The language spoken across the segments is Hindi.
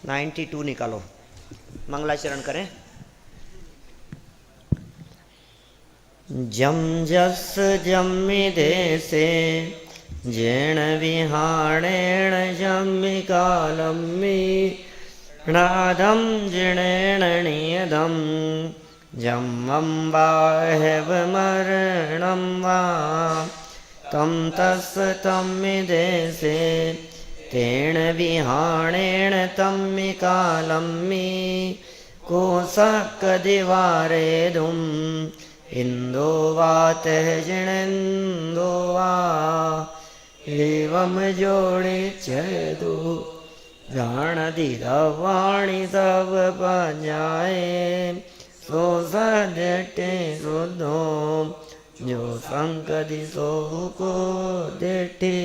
92 निकालो, मंगलाचरण करें। जम जस जम्मि देशे जेण विहाणेण जम्मि कालम्मि नादं जिणेण नियदं जम्मं बाह्यव मरणं वा तं तस्य तम्मि देशे तेण विहाणेण तम्मि कालम्मि कोसक्कदिवारेदुम् इंदो वा तेजिणेन्दो वा एवं जोड़े चेदु जाणदि रवाणी सब बजाए सो सदटे सुधो जो संकदि सो को देटे।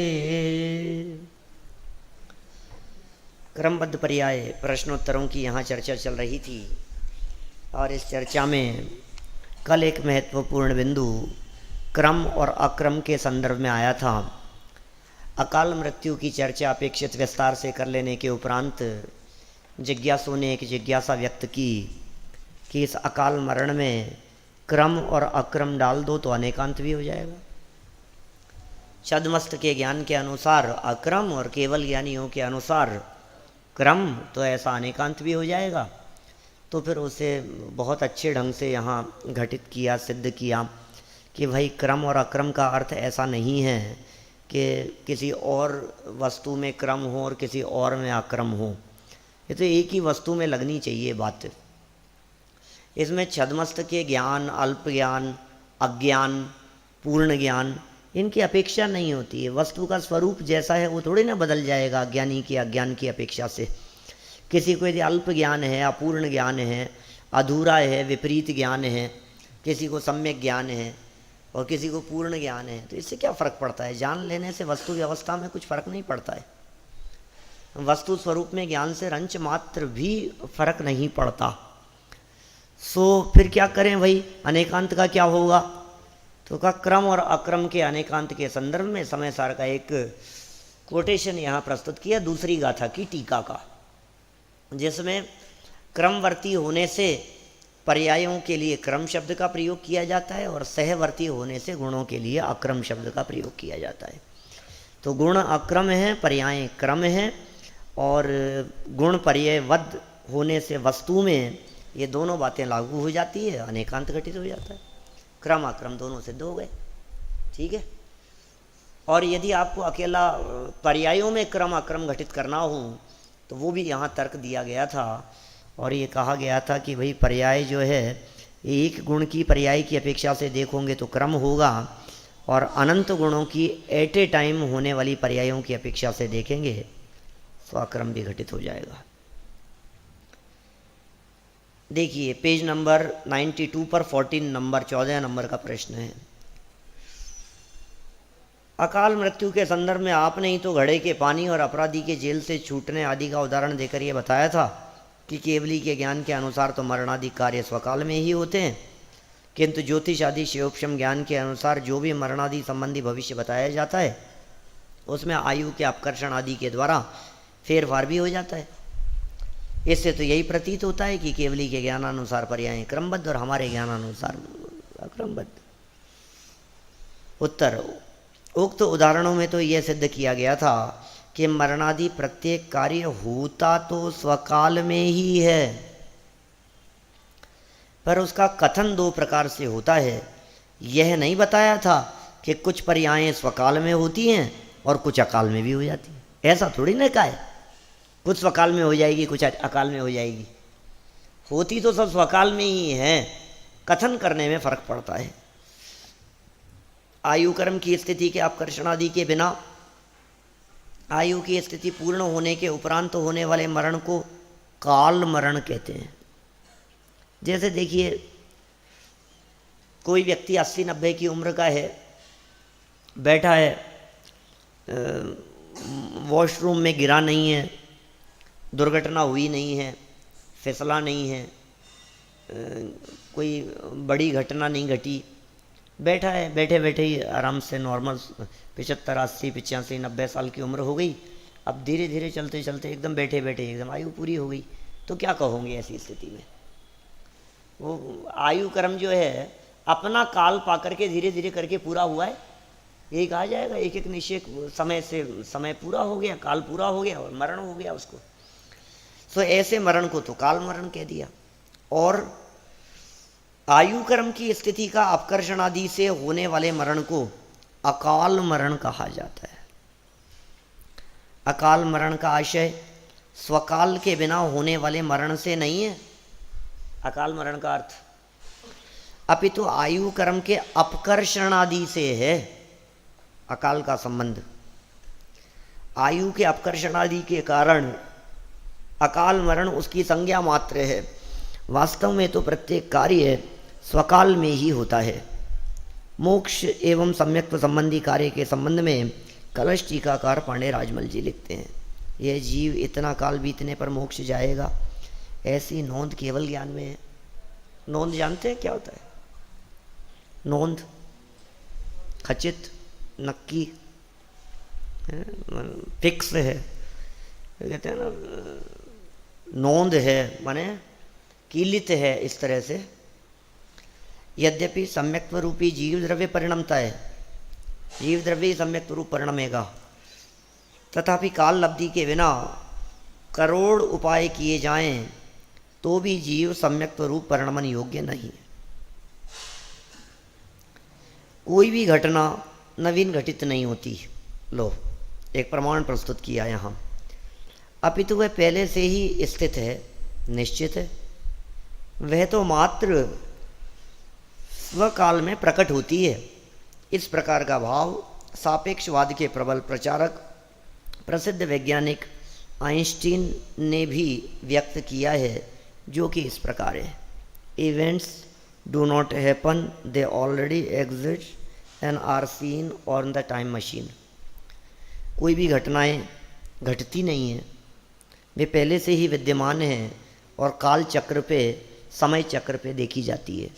क्रमबद्ध पर्याय प्रश्नोत्तरों की यहाँ चर्चा चल रही थी और इस चर्चा में कल एक महत्वपूर्ण बिंदु क्रम और अक्रम के संदर्भ में आया था। अकाल मृत्यु की चर्चा अपेक्षित विस्तार से कर लेने के उपरांत जिज्ञासु ने एक जिज्ञासा व्यक्त की कि इस अकाल मरण में क्रम और अक्रम डाल दो तो अनेकांत भी हो जाएगा। छद्मस्त के ज्ञान के अनुसार अक्रम और केवल ज्ञानियों के अनुसार क्रम, तो ऐसा अनेकांत भी हो जाएगा। तो फिर उसे बहुत अच्छे ढंग से यहाँ घटित किया, सिद्ध किया कि भाई क्रम और अक्रम का अर्थ ऐसा नहीं है कि किसी और वस्तु में क्रम हो और किसी और में अक्रम हो। ये तो एक ही वस्तु में लगनी चाहिए बात। इसमें छद्मस्त के ज्ञान, अल्प ज्ञान, अज्ञान, पूर्ण ज्ञान, इनकी अपेक्षा नहीं होती है। वस्तु का स्वरूप जैसा है वो थोड़ी ना बदल जाएगा अज्ञानी के अज्ञान की अपेक्षा से। किसी को यदि अल्प ज्ञान है, अपूर्ण ज्ञान है, अधूरा है, विपरीत ज्ञान है, किसी को सम्यक ज्ञान है और किसी को पूर्ण ज्ञान है, तो इससे क्या फ़र्क पड़ता है? जान लेने से वस्तु की अवस्था में कुछ फ़र्क नहीं पड़ता है। वस्तु स्वरूप में ज्ञान से रंच मात्र भी फर्क नहीं पड़ता। सो फिर क्या करें भाई, अनेकांत का क्या होगा? तो का क्रम और अक्रम के अनेकांत के संदर्भ में समय सार का एक कोटेशन यहाँ प्रस्तुत किया दूसरी गाथा की टीका का, जिसमें क्रमवर्ती होने से पर्यायों के लिए क्रम शब्द का प्रयोग किया जाता है और सहवर्ती होने से गुणों के लिए अक्रम शब्द का प्रयोग किया जाता है। तो गुण अक्रम है, पर्याय क्रम है, और गुण पर्यायवद्ध होने से वस्तु में ये दोनों बातें लागू हो जाती है, अनेकांत घटित हो जाता है। क्रम अक्रम दोनों सिद्ध हो गए, ठीक है। और यदि आपको अकेला पर्यायों में क्रम अक्रम घटित करना हो तो वो भी यहाँ तर्क दिया गया था और ये कहा गया था कि भाई पर्याय जो है एक गुण की पर्याय की अपेक्षा से देखोगे तो क्रम होगा और अनंत गुणों की एट ए टाइम होने वाली पर्यायों की अपेक्षा से देखेंगे तो अक्रम भी घटित हो जाएगा। देखिए पेज नंबर 92 पर 14 नंबर का प्रश्न है। अकाल मृत्यु के संदर्भ में आपने ही तो घड़े के पानी और अपराधी के जेल से छूटने आदि का उदाहरण देकर यह बताया था कि केवली के ज्ञान के अनुसार तो मरणादि कार्य स्वकाल में ही होते हैं, किंतु ज्योतिष आदि शिवोपशम ज्ञान के अनुसार जो भी मरणादि संबंधी भविष्य बताया जाता है उसमें आयु के अपकर्षण आदि के द्वारा फेरफार भी हो जाता है। इससे तो यही प्रतीत होता है कि केवली के ज्ञानानुसार पर्याय क्रमबद्ध और हमारे ज्ञानानुसार अक्रमबद्ध। उत्तर, उक्त उदाहरणों में तो यह सिद्ध किया गया था कि मरणादि प्रत्येक कार्य होता तो स्वकाल में ही है, पर उसका कथन दो प्रकार से होता है। यह नहीं बताया था कि कुछ पर्यायें स्वकाल में होती हैं और कुछ अकाल में भी हो जाती हैं। ऐसा थोड़ी ना कहा है कुछ स्वकाल में हो जाएगी कुछ अकाल में हो जाएगी। होती तो सब स्वकाल में ही है, कथन करने में फर्क पड़ता है। आयु कर्म की स्थिति के अपकर्षण आदि के बिना आयु की स्थिति पूर्ण होने के उपरांत होने वाले मरण को काल मरण कहते हैं। जैसे देखिए कोई व्यक्ति 80-90 की उम्र का है, बैठा है, वॉशरूम में गिरा नहीं है, दुर्घटना हुई नहीं है, फिसला नहीं है, कोई बड़ी घटना नहीं घटी, बैठा है, बैठे बैठे ही आराम से नॉर्मल 75, 80, 85, 90 साल की उम्र हो गई, अब धीरे धीरे चलते चलते एकदम बैठे बैठे एकदम आयु पूरी हो गई, तो क्या कहोगे ऐसी स्थिति में? वो आयु कर्म जो है अपना काल पा करके धीरे धीरे करके पूरा हुआ है, यही कहा जाएगा। एक एक निश्चय समय से समय पूरा हो गया, काल पूरा हो गया और मरण हो गया उसको। तो ऐसे मरण को तो काल मरण कह दिया। और आयु कर्म की स्थिति का अपकर्षण आदि से होने वाले मरण को अकाल मरण कहा जाता है। अकाल मरण का आशय स्वकाल के बिना होने वाले मरण से नहीं है। अकाल मरण का अर्थ अपितु आयु कर्म के अपकर्षण आदि से है अकाल का संबंध। आयु के अपकर्षण आदि के कारण अकाल मरण उसकी संज्ञा मात्र है। वास्तव में तो प्रत्येक कार्य स्वकाल में ही होता है। मोक्ष एवं सम्यक्त्व संबंधी कार्य के संबंध में कलश टीकाकार पांडे राजमल जी लिखते हैं, यह जीव इतना काल बीतने पर मोक्ष जाएगा, ऐसी नोंद केवल ज्ञान में है। नोंद जानते हैं क्या होता है? नोंद खचित, नक्की, फिक्स है, कहते हैं ना, नोंद है माने कीलित है। इस तरह से यद्यपि सम्यक्त्व रूपी जीव द्रव्य परिणमता है, जीव द्रव्य ही सम्यक्त्व रूप परिणमेगा, तथापि काल लब्धि के बिना करोड़ उपाय किए जाएं तो भी जीव सम्यक्त्व रूप परिणमन योग्य नहीं है। कोई भी घटना नवीन घटित नहीं होती। लो एक प्रमाण प्रस्तुत किया यहाँ, अपितु वह पहले से ही स्थित है, निश्चित है। वह तो मात्र स्वकाल में प्रकट होती है। इस प्रकार का भाव सापेक्षवाद के प्रबल प्रचारक प्रसिद्ध वैज्ञानिक आइंस्टीन ने भी व्यक्त किया है, जो कि इस प्रकार है, events do not happen, they already exist and are seen on the time machine. कोई भी घटनाएं घटती नहीं हैं, वे पहले से ही विद्यमान हैं और काल चक्र पे, समय चक्र पे देखी जाती है।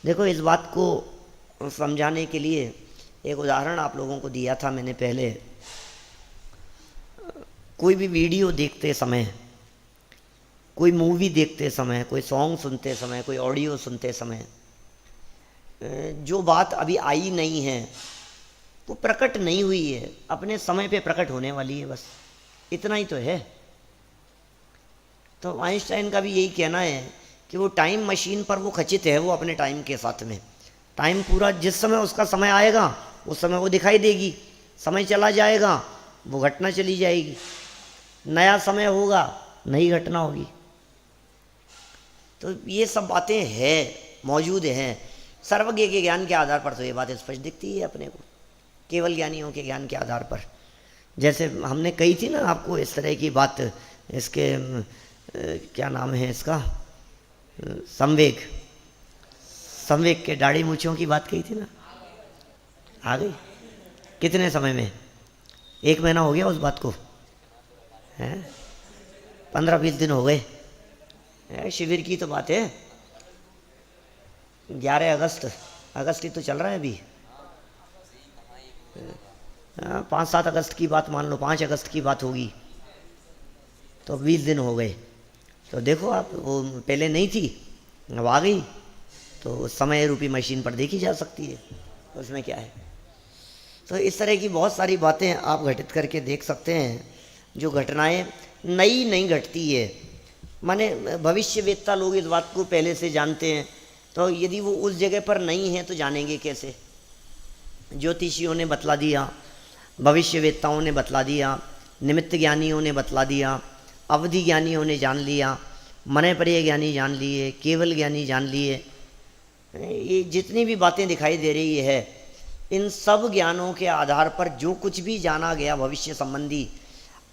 देखो इस बात को समझाने के लिए एक उदाहरण आप लोगों को दिया था मैंने पहले। कोई भी वीडियो देखते समय, कोई मूवी देखते समय, कोई सॉन्ग सुनते समय, कोई ऑडियो सुनते समय जो बात अभी आई नहीं है, वो प्रकट नहीं हुई है, अपने समय पे प्रकट होने वाली है, बस इतना ही तो है। तो आइंस्टाइन का भी यही कहना है कि वो टाइम मशीन पर वो खचित है, वो अपने टाइम के साथ में। टाइम पूरा जिस समय उसका समय आएगा उस समय वो दिखाई देगी, समय चला जाएगा वो घटना चली जाएगी, नया समय होगा नई घटना होगी। तो ये सब बातें हैं, मौजूद हैं। सर्वज्ञ के ज्ञान के आधार पर तो ये बात स्पष्ट दिखती है अपने को, केवल ज्ञानियों के ज्ञान के आधार पर। जैसे हमने कही थी ना आपको इस तरह की बात, इसके क्या नाम है इसका, संवेग, संवेग के दाढ़ी मूछों की बात कही थी ना, आ गई कितने समय में? 1 महीना हो गया उस बात को, हैं 15-20 दिन हो गए। शिविर की तो बात है, 11 अगस्त ही तो चल रहा है अभी। 5-7 अगस्त की बात मान लो, 5 अगस्त की बात होगी, तो 20 दिन हो गए। तो देखो आप, वो पहले नहीं थी, अब आ गई, तो समय रूपी मशीन पर देखी जा सकती है, उसमें क्या है। तो इस तरह की बहुत सारी बातें आप घटित करके देख सकते हैं, जो घटनाएं नई नहीं घटती है। माने भविष्यवेत्ता लोग इस बात को पहले से जानते हैं, तो यदि वो उस जगह पर नहीं है तो जानेंगे कैसे? ज्योतिषियों ने बतला दिया, भविष्यवेत्ताओं ने बतला दिया, निमित्त ज्ञानियों ने बतला दिया, अवधि ज्ञानियों ने जान लिया, मने परिय ज्ञानी जान लिए, केवल ज्ञानी जान लिए। ये जितनी भी बातें दिखाई दे रही है, इन सब ज्ञानों के आधार पर जो कुछ भी जाना गया भविष्य संबंधी,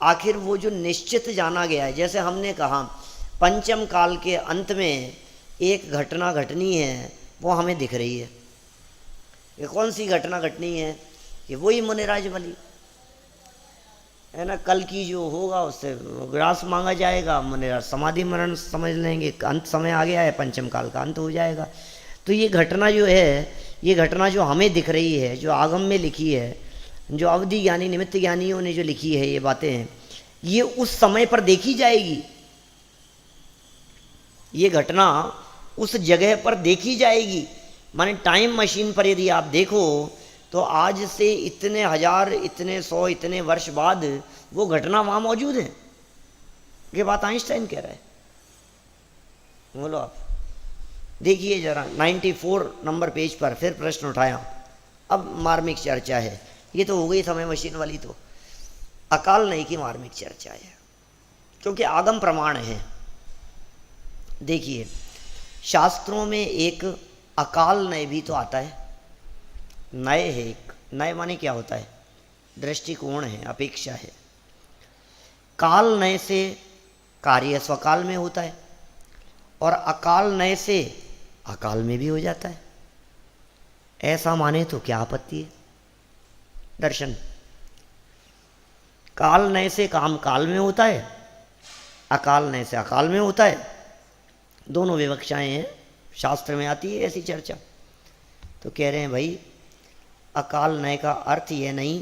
आखिर वो जो निश्चित जाना गया है, जैसे हमने कहा पंचम काल के अंत में एक घटना घटनी है, वो हमें दिख रही है। ये कौन सी घटना घटनी है? कि वही मुनिराज वाली है ना, कल की जो होगा उससे ग्रास मांगा जाएगा, मुनिराज समाधि मरण समझ लेंगे, अंत समय आ गया है, पंचम काल का अंत हो जाएगा। तो ये घटना जो है, ये घटना जो हमें दिख रही है, जो आगम में लिखी है, जो अवधि ज्ञानी निमित्त ज्ञानियों ने जो लिखी है ये बातें हैं, ये उस समय पर देखी जाएगी, ये घटना उस जगह पर देखी जाएगी। माने टाइम मशीन पर यदि आप देखो तो आज से इतने हजार, इतने 100, इतने वर्ष बाद वो घटना वहाँ मौजूद है। ये बात आइंस्टाइन कह रहा है। बोलो आप देखिए जरा 94 नंबर पेज पर फिर प्रश्न उठाया। अब मार्मिक चर्चा है, ये तो हो गई समय मशीन वाली, तो अकाल नय की मार्मिक चर्चा है, क्योंकि आगम प्रमाण है। देखिए शास्त्रों में एक अकाल नय भी तो आता है, नय है एक। नय माने क्या होता है? दृष्टिकोण है, अपेक्षा है। काल नय से कार्य स्वकाल में होता है और अकाल नय से अकाल में भी हो जाता है। ऐसा माने तो क्या आपत्ति है? दर्शन काल नय से काम काल में होता है, अकाल नय से अकाल में होता है। दोनों विवक्षाएं हैं, शास्त्र में आती है ऐसी चर्चा। तो कह रहे हैं भाई अकाल नय का अर्थ यह नहीं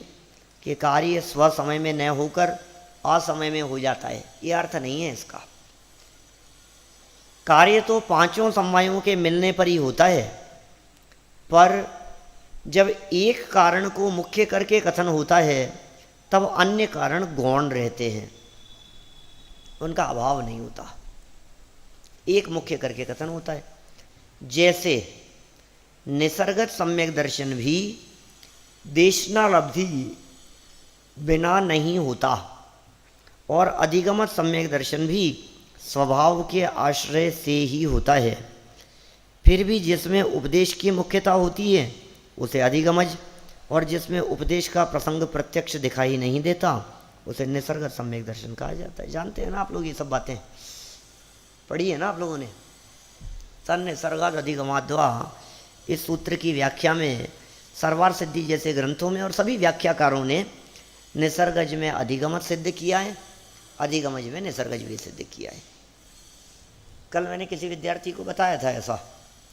कि कार्य स्व समय में न होकर असमय में हो जाता है, ये अर्थ नहीं है इसका। कार्य तो पांचों समवायों के मिलने पर ही होता है, पर जब एक कारण को मुख्य करके कथन होता है तब अन्य कारण गौण रहते हैं, उनका अभाव नहीं होता, एक मुख्य करके कथन होता है। जैसे निसर्गत सम्यक दर्शन भी देशनालब्धि बिना नहीं होता और अधिगमत सम्यक दर्शन भी स्वभाव के आश्रय से ही होता है। फिर भी जिसमें उपदेश की मुख्यता होती है उसे अधिगमज, और जिसमें उपदेश का प्रसंग प्रत्यक्ष दिखाई नहीं देता उसे निसर्गत सम्यक दर्शन कहा जाता है। जानते हैं ना आप लोग, ये सब बातें पढ़ी है ना आप लोगों ने। तन्निसर्गाद अधिगमाद्वा, इस सूत्र की व्याख्या में सर्वार सिद्धि जैसे ग्रंथों में और सभी व्याख्याकारों ने निसर्गज में अधिगमत सिद्ध किया है, अधिगमज में निसर्गज भी सिद्ध किया है। कल मैंने किसी विद्यार्थी को बताया था ऐसा,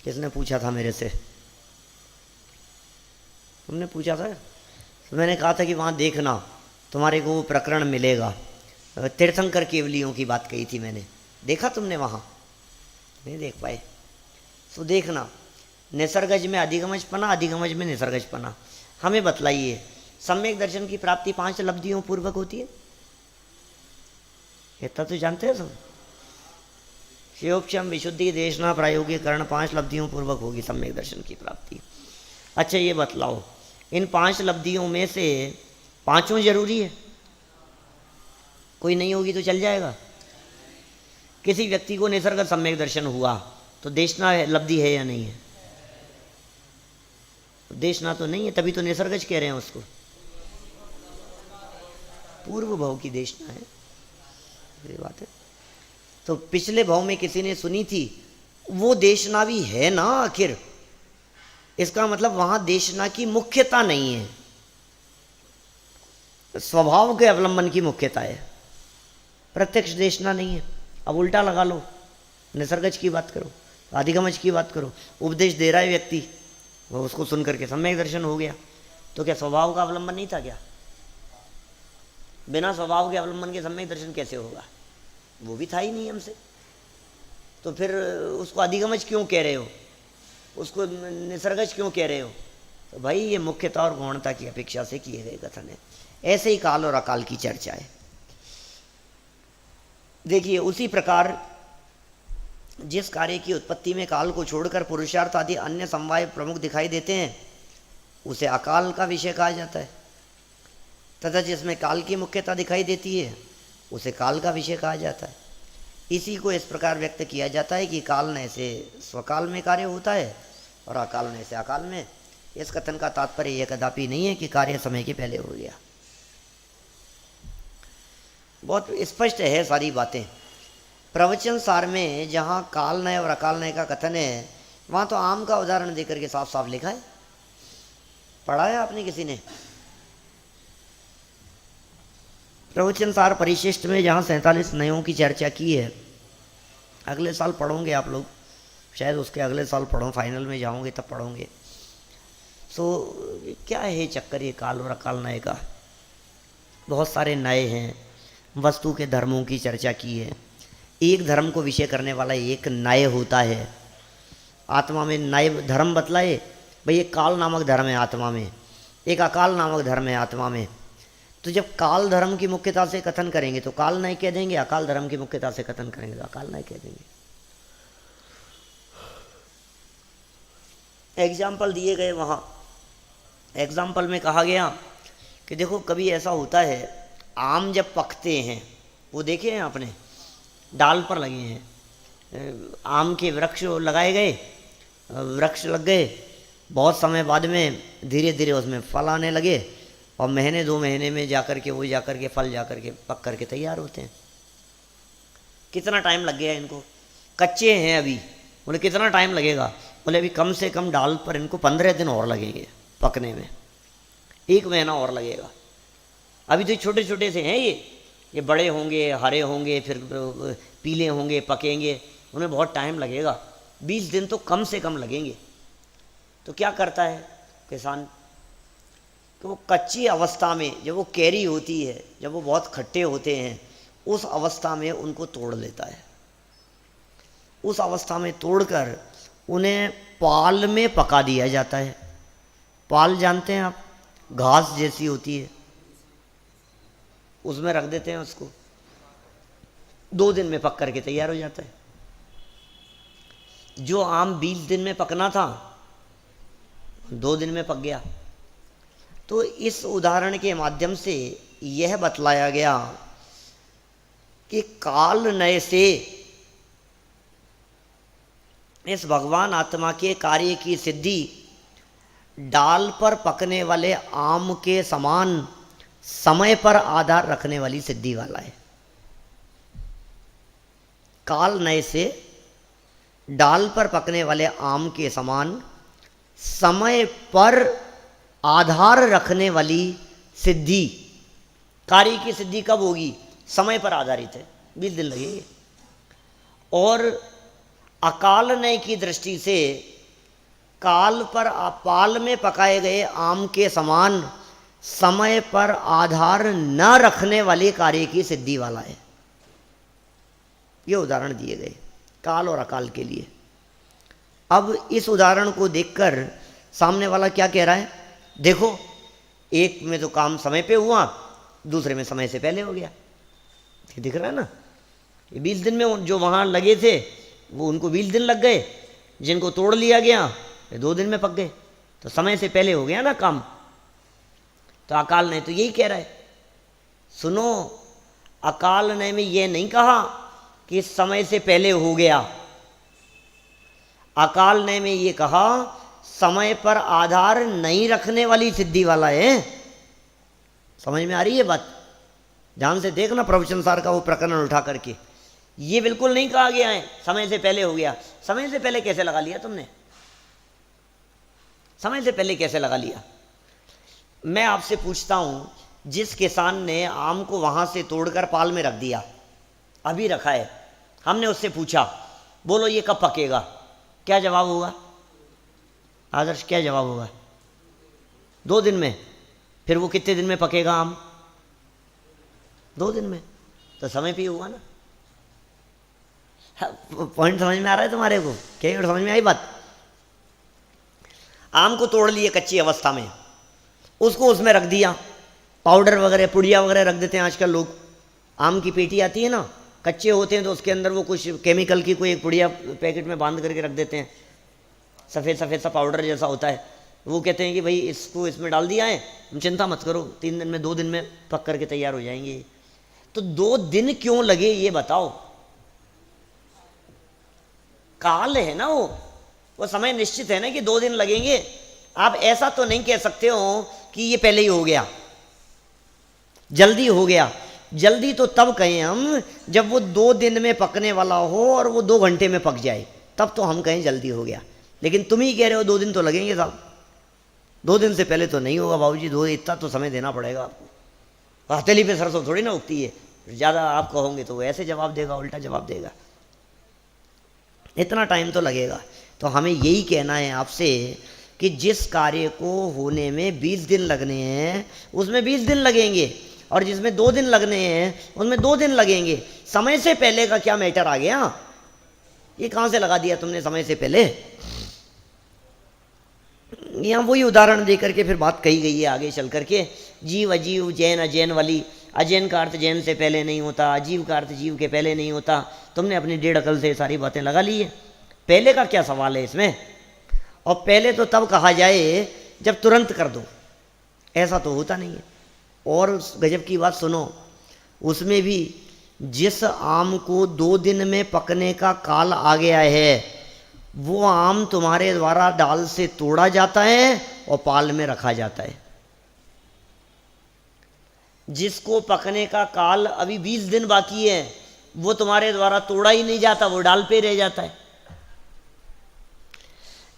किसने पूछा था मेरे से, तुमने पूछा था, तो मैंने कहा था कि वहाँ देखना तुम्हारे को वो प्रकरण मिलेगा। तीर्थंकर केवलियों की बात कही थी मैंने, देखा तुमने वहाँ? नहीं देख पाए। तो देखना निसर्गज में अधिगमज पना, अधिगमज में निसर्गज पना। हमें बतलाइए सम्यक दर्शन की प्राप्ति 5 लब्धियों पूर्वक होती है, इतना तो जानते हैं सब। शिवोक्षम विशुद्धि देशना प्रायोगिकरण 5 लब्धियों पूर्वक होगी सम्यक दर्शन की प्राप्ति। अच्छा ये बतलाओ इन 5 लब्धियों में से 5 जरूरी है? कोई नहीं होगी तो चल जाएगा? किसी व्यक्ति को निसर्ग सम्यक दर्शन हुआ तो देशना लब्धि है या नहीं है? देशना तो नहीं है, तभी तो निसर्गज कह रहे हैं उसको। पूर्व भाव की देशना है, ये बात है। तो पिछले भाव में किसी ने सुनी थी, वो देशना भी है ना आखिर, इसका मतलब वहां देशना की मुख्यता नहीं है, स्वभाव के अवलंबन की मुख्यता है, प्रत्यक्ष देशना नहीं है। अब उल्टा लगा लो, निसर्गज की बात करो, अधिगमज की बात करो, उपदेश दे रहा है व्यक्ति, वो उसको सुन करके सम्यक दर्शन हो गया, तो क्या स्वभाव का अवलंबन नहीं था क्या? बिना स्वभाव के अवलंबन के सम्यक दर्शन कैसे होगा? वो भी था ही नहीं हमसे, तो फिर उसको अधिगमज क्यों कह रहे हो, उसको निसर्गज क्यों कह रहे हो? तो भाई ये मुख्यता और गौणता की अपेक्षा से किए गए कथन है। ऐसे ही काल और अकाल की चर्चा है। देखिए उसी प्रकार जिस कार्य की उत्पत्ति में काल को छोड़कर पुरुषार्थ आदि अन्य समवाय प्रमुख दिखाई देते हैं उसे अकाल का विषय कहा जाता है, तथा जिसमें काल की मुख्यता दिखाई देती है उसे काल का विषय कहा जाता है। इसी को इस प्रकार व्यक्त किया जाता है कि काल नय से स्वकाल में कार्य होता है और अकाल नय से अकाल में। इस कथन का तात्पर्य यह कदापि नहीं है कि कार्य समय के पहले हो गया। बहुत स्पष्ट है सारी बातें। प्रवचन सार में जहाँ काल नय और अकाल नय का कथन है वहाँ तो आम का उदाहरण देकर के साफ साफ लिखा है। पढ़ा है आपने किसी ने? प्रवचन सार परिशिष्ट में जहाँ 47 नयों की चर्चा की है, अगले साल पढ़ोगे आप लोग, शायद उसके अगले साल पढ़ो, फाइनल में जाओगे तब पढ़ोगे। सो क्या है चक्कर ये काल और अकाल नय का। बहुत सारे नए हैं, वस्तु के धर्मों की चर्चा की है। एक धर्म को विषय करने वाला एक नय होता है। आत्मा में नए धर्म बतलाए भाई, एक काल नामक धर्म है आत्मा में, एक अकाल नामक धर्म है आत्मा में। तो जब काल धर्म की मुख्यता से कथन करेंगे तो काल नय कह देंगे, अकाल धर्म की मुख्यता से कथन करेंगे तो अकाल नय कह देंगे। एग्जाम्पल दिए गए वहाँ। एग्जाम्पल में कहा गया कि देखो कभी ऐसा होता है, आम जब पकते हैं, वो देखे हैं आपने, डाल पर लगे हैं, आम के वृक्ष लगाए गए, वृक्ष लग गए, बहुत समय बाद में धीरे धीरे उसमें फल आने लगे और महीने 2 महीने में जाकर के वो जाकर के फल जाकर के पक करके तैयार होते हैं। कितना टाइम लग गया इनको? कच्चे हैं अभी। बोले कितना टाइम लगेगा? बोले अभी कम से कम डाल पर इनको 15 दिन और लगेंगे पकने में, 1 महीना और लगेगा। अभी तो छोटे छोटे से हैं ये बड़े होंगे, हरे होंगे, फिर पीले होंगे, पकेंगे, उन्हें बहुत टाइम लगेगा, 20 दिन तो कम से कम लगेंगे। तो क्या करता है किसान कि वो कच्ची अवस्था में, जब वो कैरी होती है, जब वो बहुत खट्टे होते हैं, उस अवस्था में उनको तोड़ लेता है। उस अवस्था में तोड़कर उन्हें पाल में पका दिया जाता है। पाल जानते हैं आप, घास जैसी होती है, उसमें रख देते हैं उसको, 2 दिन में पक करके तैयार हो जाता है। जो आम 20 दिन में पकना था 2 दिन में पक गया। तो इस उदाहरण के माध्यम से यह बतलाया गया कि काल नय से इस भगवान आत्मा के कार्य की सिद्धि डाल पर पकने वाले आम के समान समय पर आधार रखने वाली सिद्धि वाला है। काल नय से डाल पर पकने वाले आम के समान समय पर आधार रखने वाली सिद्धि। कार्य की सिद्धि कब होगी? समय पर आधारित है, 20 दिन लगेंगे। और अकाल नय की दृष्टि से काल पर पाल में पकाए गए आम के समान समय पर आधार न रखने वाले कार्य की सिद्धि वाला है। ये उदाहरण दिए गए काल और अकाल के लिए। अब इस उदाहरण को देखकर सामने वाला क्या कह रहा है? देखो, एक में तो काम समय पे हुआ, दूसरे में समय से पहले हो गया। ये दिख रहा है ना, ये 20 दिन में जो वहाँ लगे थे वो उनको 20 दिन लग गए, जिनको तोड़ लिया गया 2 दिन में पक गए। तो समय से पहले हो गया ना काम। तो अकाल नय तो यही कह रहा है। सुनो, अकाल नय में ये नहीं कहा कि समय से पहले हो गया। अकाल नय में ये कहा समय पर आधार नहीं रखने वाली सिद्धि वाला है। समझ में आ रही है बात? ध्यान से देखना प्रवचन सार का वो प्रकरण उठा करके। ये बिल्कुल नहीं कहा गया है समय से पहले हो गया। समय से पहले कैसे लगा लिया तुमने? समय से पहले कैसे लगा लिया? मैं आपसे पूछता हूं, जिस किसान ने आम को वहां से तोड़कर पाल में रख दिया, अभी रखा है, हमने उससे पूछा बोलो ये कब पकेगा, क्या जवाब होगा? आदर्श क्या जवाब होगा? 2 दिन में। फिर वो कितने दिन में पकेगा आम? 2 दिन में। तो समय पे हुआ ना। पॉइंट समझ में आ रहा है तुम्हारे को? क्या समझ में आई बात? आम को तोड़ लिए कच्ची अवस्था में, उसको उसमें रख दिया, पाउडर वगैरह पुड़िया वगैरह रख देते हैं आजकल लोग। आम की पेटी आती है ना, कच्चे होते हैं तो उसके अंदर वो कुछ केमिकल की कोई एक पुड़िया पैकेट में बांध करके रख देते हैं, सफ़ेद सफ़ेद सा पाउडर जैसा होता है। वो कहते हैं कि भाई इसको इसमें डाल दिया है, तुम चिंता मत करो, 3 दिन में 2 दिन में पक करके तैयार हो जाएंगे। तो 2 दिन क्यों लगे ये बताओ? काल है ना, वो समय निश्चित है ना कि 2 दिन लगेंगे। आप ऐसा तो नहीं कह सकते हो कि ये पहले ही हो गया, जल्दी हो गया। जल्दी तो तब कहें हम जब वो 2 दिन में पकने वाला हो और वो 2 घंटे में पक जाए, तब तो हम कहें जल्दी हो गया। लेकिन तुम ही कह रहे हो 2 दिन तो लगेंगे साहब, 2 दिन से पहले तो नहीं होगा बाबूजी, 2 इतना तो समय देना पड़ेगा आपको। हथेली पे सरसों थोड़ी ना उगती है, ज़्यादा आप कहोगे तो वो ऐसे जवाब देगा, उल्टा जवाब देगा। इतना टाइम तो लगेगा। तो हमें यही कहना है आपसे कि जिस कार्य को होने में 20 दिन लगने हैं उसमें 20 दिन लगेंगे, और जिसमें 2 दिन लगने हैं उसमें 2 दिन लगेंगे। समय से पहले का क्या मैटर आ गया? ये कहाँ से लगा दिया तुमने समय से पहले? यहाँ वही उदाहरण दे करके फिर बात कही गई है आगे चल करके, जीव अजीव जैन अजैन वाली। अजैन का अर्थ जैन से पहले नहीं होता, अजीव का अर्थ जीव के पहले नहीं होता। तुमने अपनी 1.5 अकल से सारी बातें लगा ली है। पहले का क्या सवाल है इसमें? और पहले तो तब कहा जाए जब तुरंत कर दो, ऐसा तो होता नहीं है। और गजब की बात सुनो, उसमें भी जिस आम को 2 दिन में पकने का काल आ गया है, वो आम तुम्हारे द्वारा डाल से तोड़ा जाता है और पाल में रखा जाता है। जिसको पकने का काल अभी 20 दिन बाकी है, वो तुम्हारे द्वारा तोड़ा ही नहीं जाता, वो डाल पे रह जाता है।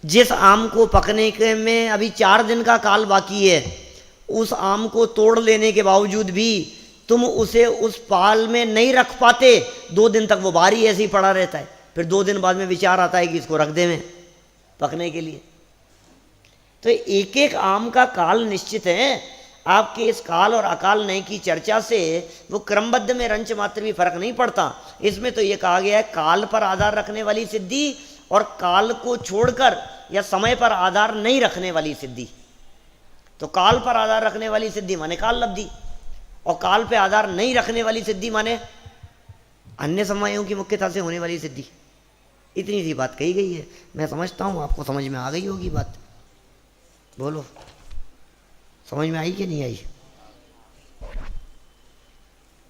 जिस आम को पकने के में अभी 4 दिन का काल बाकी है, उस आम को तोड़ लेने के बावजूद भी तुम उसे उस पाल में नहीं रख पाते। 2 दिन तक वो बाहर ही ऐसे ही पड़ा रहता है। फिर 2 दिन बाद में विचार आता है कि इसको रख दे में पकने के लिए। तो एक एक आम का काल निश्चित है। आपके इस काल और अकाल नय की चर्चा से वो क्रमबद्ध में रंच मात्र भी फर्क नहीं पड़ता। इसमें तो ये कहा गया है काल पर आधार रखने वाली सिद्धि और काल को छोड़कर या समय पर आधार नहीं रखने वाली सिद्धि। तो काल पर आधार रखने वाली सिद्धि माने काल लब्धि, और काल पे आधार नहीं रखने वाली सिद्धि माने अन्य समवायों की मुख्यता से होने वाली सिद्धि। इतनी सी बात कही गई है। मैं समझता हूँ आपको समझ में आ गई होगी बात। बोलो, समझ में आई कि नहीं आई?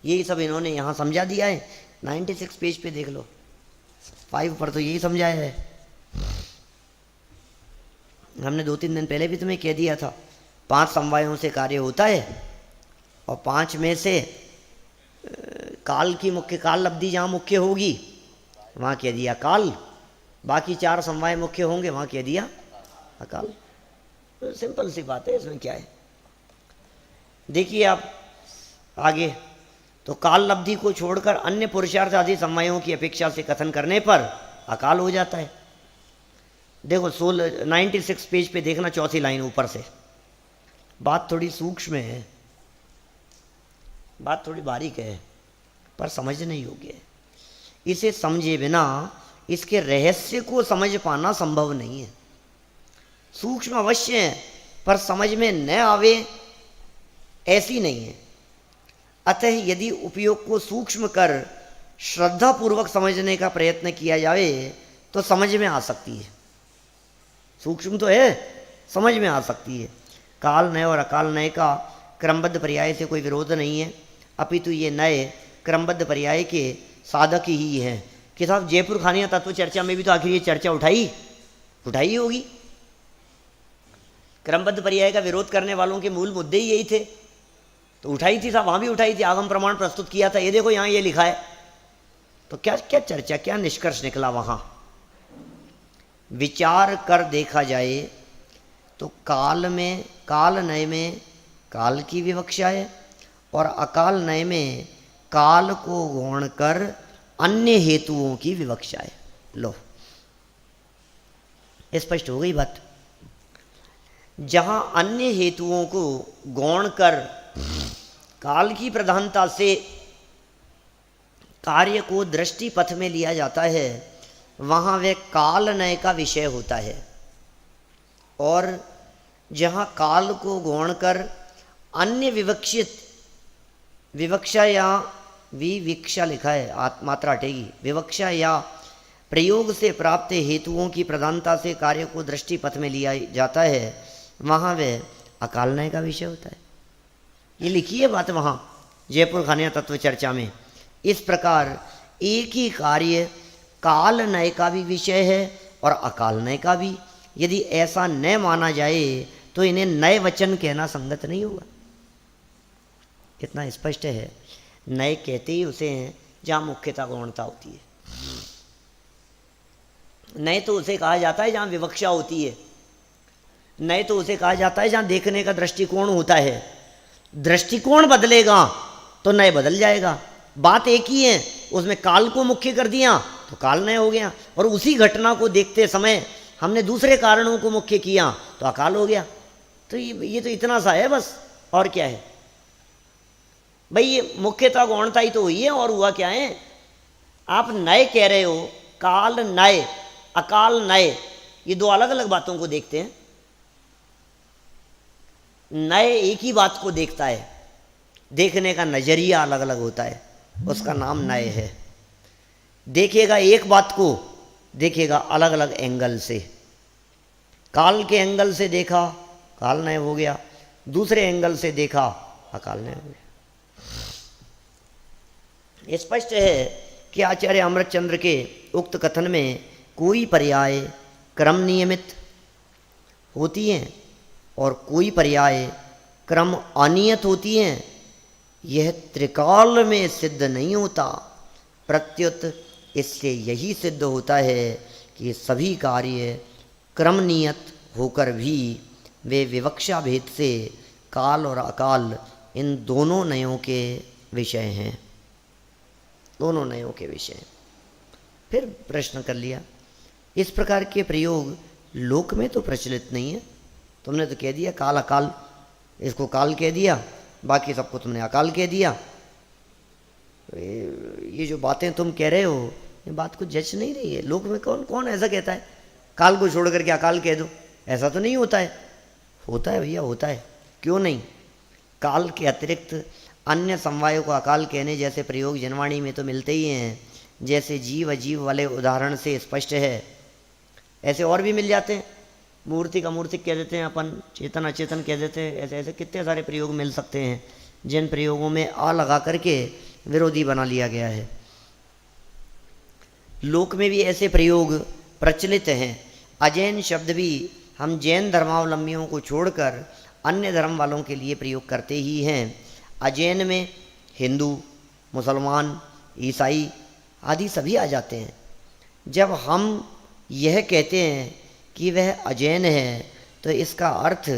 यही सब इन्होंने यहाँ समझा दिया है। 96 पेज पे देख लो, 5 पर तो यही समझाया है। हमने 2-3 दिन पहले भी तुम्हें कह दिया था 5 समवायों से कार्य होता है, और 5 में से काल की मुख्य काल लब्धि जहाँ मुख्य होगी वहाँ कह दिया काल, बाकी 4 समवाय मुख्य होंगे वहाँ कह दिया अकाल। तो सिंपल सी बात है, इसमें क्या है। देखिए आप आगे, तो काल लब्धि को छोड़कर अन्य पुरुषार्थ आदि समवायों की अपेक्षा से कथन करने पर अकाल हो जाता है। देखो 96 पेज पे देखना, 4थी लाइन ऊपर से। बात थोड़ी सूक्ष्म है, बात थोड़ी बारीक है, पर समझने योग्य है। इसे समझे बिना इसके रहस्य को समझ पाना संभव नहीं है। सूक्ष्म अवश्य है, पर समझ में न आवे ऐसी नहीं है। अतः यदि उपयोग को सूक्ष्म कर श्रद्धापूर्वक समझने का प्रयत्न किया जाए तो समझ में आ सकती है। सूक्ष्म तो है, समझ में आ सकती है। काल नय और अकाल नय का क्रमबद्ध पर्याय से कोई विरोध नहीं है, अपितु ये नए क्रमबद्ध पर्याय के साधक ही हैं। कि साहब जयपुर खानिया तत्व चर्चा में भी तो आखिर ये चर्चा उठाई होगी। क्रमबद्ध पर्याय का विरोध करने वालों के मूल मुद्दे ही यही थे, तो उठाई थी साहब, वहाँ भी उठाई थी, आगम प्रमाण प्रस्तुत किया था। ये देखो यहाँ ये लिखा है, तो क्या क्या चर्चा, क्या निष्कर्ष निकला वहाँ? विचार कर देखा जाए तो काल में, काल नय में काल की विवक्षा है, और अकाल नय में काल को गौण कर अन्य हेतुओं की विवक्षा है। लो, स्पष्ट हो गई बात। जहां अन्य हेतुओं को गौण कर काल की प्रधानता से कार्य को दृष्टि पथ में लिया जाता है, वहाँ वह काल नय का विषय होता है। और जहाँ काल को गौण कर अन्य विवक्षित, विवक्षा या विविक्षा लिखा है, मात्रा हटेगी, विवक्षा या प्रयोग से प्राप्त हेतुओं की प्रधानता से कार्य को दृष्टि पथ में लिया जाता है, वहाँ वह अकाल नय का विषय होता है। ये लिखी है बात वहाँ जयपुर खानिया तत्व चर्चा में। इस प्रकार एक ही कार्य काल नय का भी विषय है और अकाल नय का भी। यदि ऐसा न माना जाए तो इन्हें नए वचन कहना संगत नहीं होगा। कितना स्पष्ट है। नए कहते ही उसे हैं जहाँ मुख्यता गौणता होती है। नए तो उसे कहा जाता है जहाँ विवक्षा होती है। नए तो उसे कहा जाता है जहाँ देखने का दृष्टिकोण होता है। दृष्टिकोण बदलेगा तो नए बदल जाएगा। बात एक ही है, उसमें काल को मुख्य कर दिया तो काल नय हो गया। और उसी घटना को देखते समय हमने दूसरे कारणों को मुख्य किया तो अकाल हो गया। तो ये तो इतना सा है बस, और क्या है भाई। ये मुख्यता गौणता ही तो हुई है, और हुआ क्या है। आप नए कह रहे हो, काल नए अकाल नए, ये दो अलग अलग बातों को देखते हैं। नए एक ही बात को देखता है, देखने का नजरिया अलग अलग होता है, उसका नाम नए है। देखेगा एक बात को, देखेगा अलग अलग एंगल से। काल के एंगल से देखा, काल नए हो गया। दूसरे एंगल से देखा, अकाल नए हो गया। स्पष्ट है कि आचार्य अमृतचंद्र के उक्त कथन में कोई पर्याय क्रम नियमित होती हैं और कोई पर्याय क्रम अनियत होती हैं, यह त्रिकाल में सिद्ध नहीं होता। प्रत्युत इससे यही सिद्ध होता है कि सभी कार्य क्रम नियत होकर भी वे विवक्षा भेद से काल और अकाल इन दोनों नयों के विषय हैं, दोनों नयों के विषय। फिर प्रश्न कर लिया, इस प्रकार के प्रयोग लोक में तो प्रचलित नहीं है। तुमने तो कह दिया काल अकाल, इसको काल कह दिया, बाकी सबको तुमने अकाल कह दिया। ये जो बातें तुम कह रहे हो, ये बात को जच नहीं रही है। लोक में कौन कौन ऐसा कहता है काल को छोड़ करके अकाल कह दो? ऐसा तो नहीं होता है। होता है भैया, होता है, क्यों नहीं। काल के अतिरिक्त अन्य समवायों को अकाल कहने जैसे प्रयोग जनवाणी में तो मिलते ही हैं, जैसे जीव अजीव वाले उदाहरण से स्पष्ट है। ऐसे और भी मिल जाते हैं। मूर्ति का मूर्तिक कह देते हैं अपन, चेतन अचेतन कह देते हैं। ऐसे ऐसे कितने सारे प्रयोग मिल सकते हैं, जिन प्रयोगों में आ लगा करके विरोधी बना लिया गया है। लोक में भी ऐसे प्रयोग प्रचलित हैं। अजैन शब्द भी हम जैन धर्मावलंबियों को छोड़कर अन्य धर्म वालों के लिए प्रयोग करते ही हैं। अजैन में हिंदू, मुसलमान, ईसाई आदि सभी आ जाते हैं। जब हम यह कहते हैं कि वह अजैन है, तो इसका अर्थ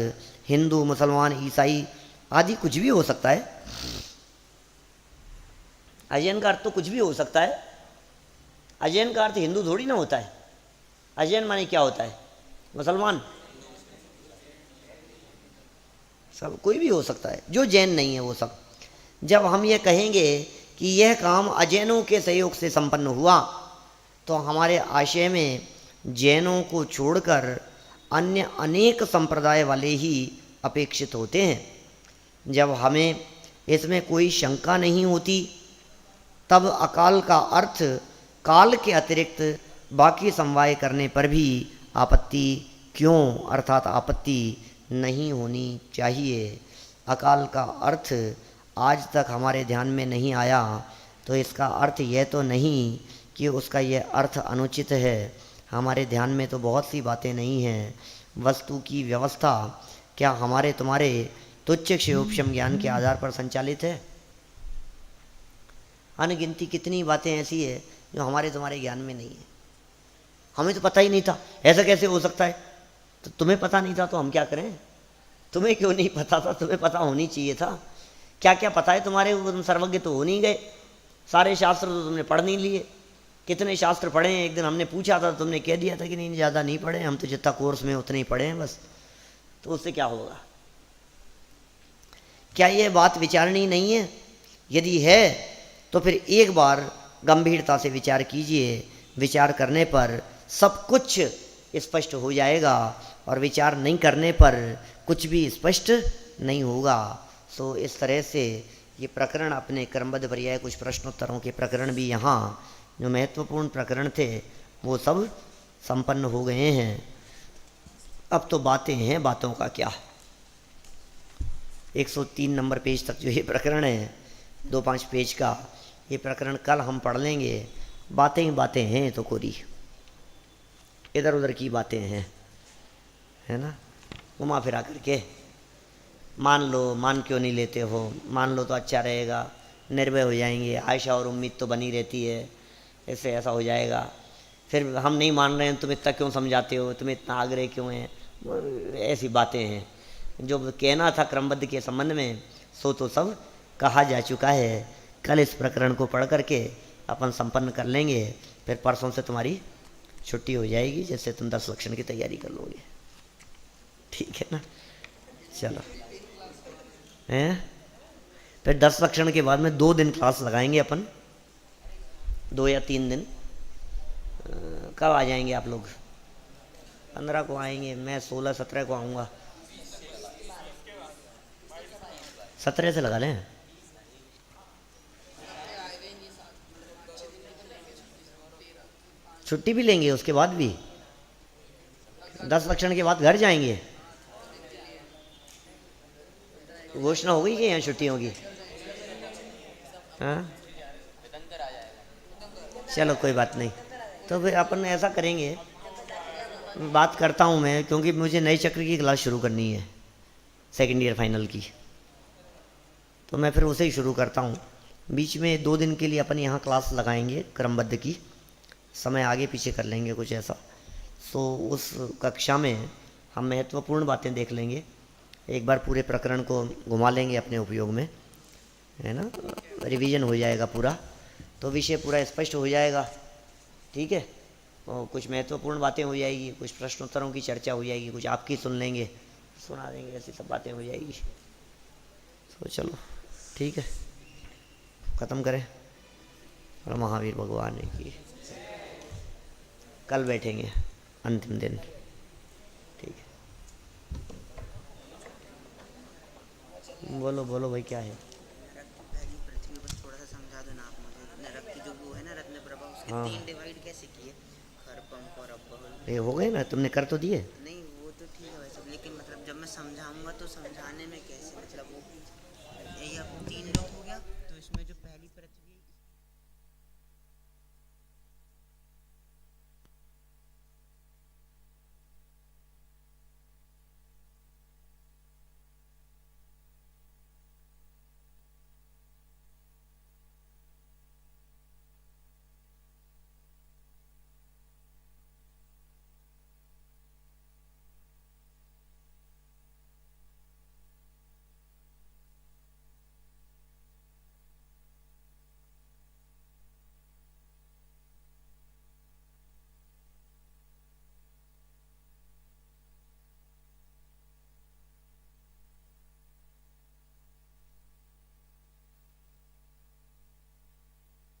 हिंदू, मुसलमान, ईसाई आदि कुछ भी हो सकता है। अजैन का अर्थ तो कुछ भी हो सकता है। अजैन का अर्थ हिंदू थोड़ी ना होता है। अजैन माने क्या होता है? मुसलमान, सब कोई भी हो सकता है, जो जैन नहीं है वो सब। जब हम ये कहेंगे कि यह काम अजैनों के सहयोग से संपन्न हुआ, तो हमारे आशय में जैनों को छोड़कर अन्य अनेक संप्रदाय वाले ही अपेक्षित होते हैं। जब हमें इसमें कोई शंका नहीं होती, तब अकाल का अर्थ काल के अतिरिक्त बाकी समवाय करने पर भी आपत्ति क्यों, अर्थात आपत्ति नहीं होनी चाहिए। अकाल का अर्थ आज तक हमारे ध्यान में नहीं आया, तो इसका अर्थ यह तो नहीं कि उसका यह अर्थ अनुचित है। हमारे ध्यान में तो बहुत सी बातें नहीं हैं। वस्तु की व्यवस्था क्या हमारे तुम्हारे तुच्छ क्षयोपशम ज्ञान के आधार पर संचालित है? अनगिनती कितनी बातें ऐसी है जो हमारे तुम्हारे ज्ञान में नहीं है। हमें तो पता ही नहीं था, ऐसा कैसे हो सकता है। तो तुम्हें पता नहीं था तो हम क्या करें? तुम्हें क्यों नहीं पता था? तुम्हें पता होनी चाहिए था। क्या क्या पता है तुम्हारे को? तुम सर्वज्ञ तो हो नहीं गए। सारे शास्त्र तो तुमने पढ़ नहीं लिए। कितने शास्त्र पढ़े हैं? एक दिन हमने पूछा था, तुमने कह दिया था कि नहीं, ज़्यादा नहीं पढ़े, हम तो जितना कोर्स में उतने ही पढ़े हैं बस। तो उससे क्या होगा? क्या यह बात विचारणी नहीं है? यदि है तो फिर एक बार गंभीरता से विचार कीजिए। विचार करने पर सब कुछ स्पष्ट हो जाएगा, और विचार नहीं करने पर कुछ भी स्पष्ट नहीं होगा। सो इस तरह से ये प्रकरण अपने क्रमबद्ध पर्याय कुछ प्रश्नोत्तरों के प्रकरण भी यहाँ जो महत्वपूर्ण प्रकरण थे वो सब संपन्न हो गए हैं। अब तो बातें हैं, बातों का क्या। 103 नंबर पेज तक जो ये प्रकरण है, 2-5 पेज का ये प्रकरण कल हम पढ़ लेंगे। बातें ही बातें हैं तो कोरी, इधर उधर की बातें हैं, है ना, घुमा फिरा करके। मान लो, मान क्यों नहीं लेते हो? मान लो तो अच्छा रहेगा, निर्भय हो जाएंगे, आशा और उम्मीद तो बनी रहती है, इससे ऐसा हो जाएगा। फिर हम नहीं मान रहे हैं, तुम इतना क्यों समझाते हो, तुम्हें इतना आग्रह क्यों है? ऐसी बातें हैं। जो कहना था क्रमबद्ध के संबंध में सो तो सब कहा जा चुका है। कल इस प्रकरण को पढ़ करके अपन संपन्न कर लेंगे, फिर परसों से तुम्हारी छुट्टी हो जाएगी, जैसे तुम 10 लक्षण की तैयारी कर लोगे। ठीक है ना? चलो हैं। फिर 10 लक्षण के बाद में 2 दिन क्लास लगाएंगे अपन, 2 या 3 दिन। कब आ जाएंगे आप लोग? 15 को आएंगे, मैं 16-17 को आऊँगा। 17 से लगा लें। छुट्टी भी लेंगे उसके बाद भी? 10 लक्षण के बाद घर जाएंगे? घोषणा हो गई कि यहाँ छुट्टी होगी? हाँ चलो कोई बात नहीं। तो फिर अपन ऐसा करेंगे, बात करता हूँ मैं, क्योंकि मुझे नए चक्र की क्लास शुरू करनी है, सेकेंड ईयर फाइनल की। तो मैं फिर उसे ही शुरू करता हूँ। बीच में 2 दिन के लिए अपन यहाँ क्लास लगाएंगे क्रमबद्ध की, समय आगे पीछे कर लेंगे कुछ ऐसा। तो उस कक्षा में हम महत्वपूर्ण बातें देख लेंगे, एक बार पूरे प्रकरण को घुमा लेंगे अपने उपयोग में, है ना? रिवीजन हो जाएगा पूरा, तो विषय पूरा स्पष्ट हो जाएगा। ठीक है? और कुछ महत्वपूर्ण बातें हो जाएगी, कुछ प्रश्नोत्तरों की चर्चा हो जाएगी, कुछ आपकी सुन लेंगे, सुना देंगे, ऐसी सब बातें हो जाएगी। तो चलो ठीक है, ख़त्म करें। और महावीर भगवान की कल बैठेंगे अंतिम दिन। ठीक है, बोलो बोलो भाई, क्या है? पृथ्वी बस थोड़ा सा समझा दो ना आप मुझे। नरक की जो वो है ना, रत्न प्रभा, उसके हाँ 3 डिवाइड कैसे किए? खर, पंख और अब्बहुल। ये हो गए ना, तुमने कर तो दिए। नहीं वो तो ठीक है वैसे, लेकिन मतलब जब मैं समझाऊंगा तो समझाने में कैसे, मतलब वो